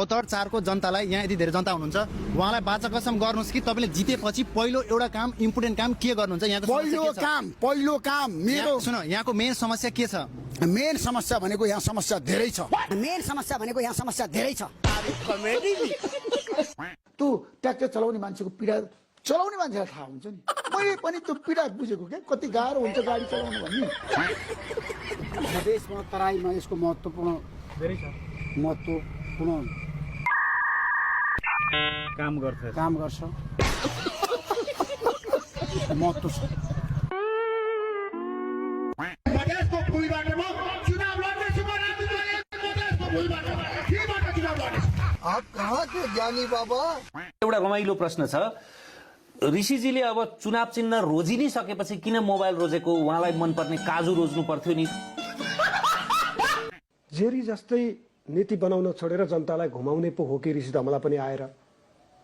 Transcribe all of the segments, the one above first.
74 4 को जनतालाई यहाँ यति धेरै जनता हुनुहुन्छ उहाँलाई बाचा कसम गर्नुस् कि तपाईले जितेपछि पहिलो एउटा काम इम्पोर्टेन्ट काम के गर्नुहुन्छ यहाँको पहिलो काम मेरो सुन यहाँको मेन समस्या के छ मेन समस्या भनेको यहाँ समस्या धेरै छ तँ ट्र्याक्टर चलाउने मान्छेको पीडा चलाउने मान्छेलाई थाहा हुन्छ नि मैले पनि त्यो पीडा बुझेको के कति गाह्रो हुन्छ गाडी चलाउनु भन्ने देशमा तराईमा यसको महत्त्वपूर्ण धेरै छ काम गर्छ महत्त्व छ एउटा रमाइलो प्रश्न छ ऋषिजीले अब चुनाव चिन्ह रोजि नै सकेपछि किन मोबाइल रोजेको उहाँलाई मनपर्ने काजु रोज्नु पर्थ्यो नि जेरी जस्तै नीति बनाउन छोडेर जनतालाई घुमाउने पो हो कि ऋषि धमला पनि आएर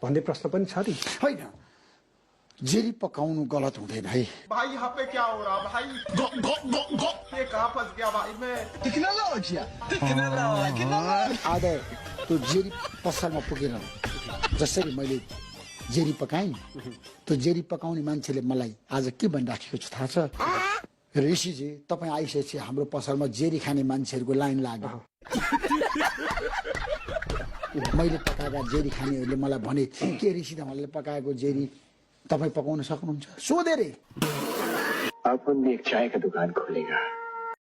भन्ने प्रश्न पनि छ नि होइन जेरी पकाउनु गलत हुँदैन है भाई यहाँ पे क्या हो रहा भाई ये कहाँ फंस गया भाई मैं आज त्यो जेरी पसलमा पुगेर जसरी मैले जेरी पकाएँ त्यो जेरी पकाउने मान्छेले मलाई आज के भनिराखेको छ थाहा छ ऋषिजी तपाईँ आइसकेपछि हाम्रो पसलमा जेरी खाने मान्छेहरूको लाइन लाग्यो मैले पकाएका जेरी खानेहरूले मलाई भने के ऋषि धमलले पकाएको जेरी तपाईँ पकाउन सक्नुहुन्छ सोधे रे अपन भी एक चाय का दुकान खोलेगा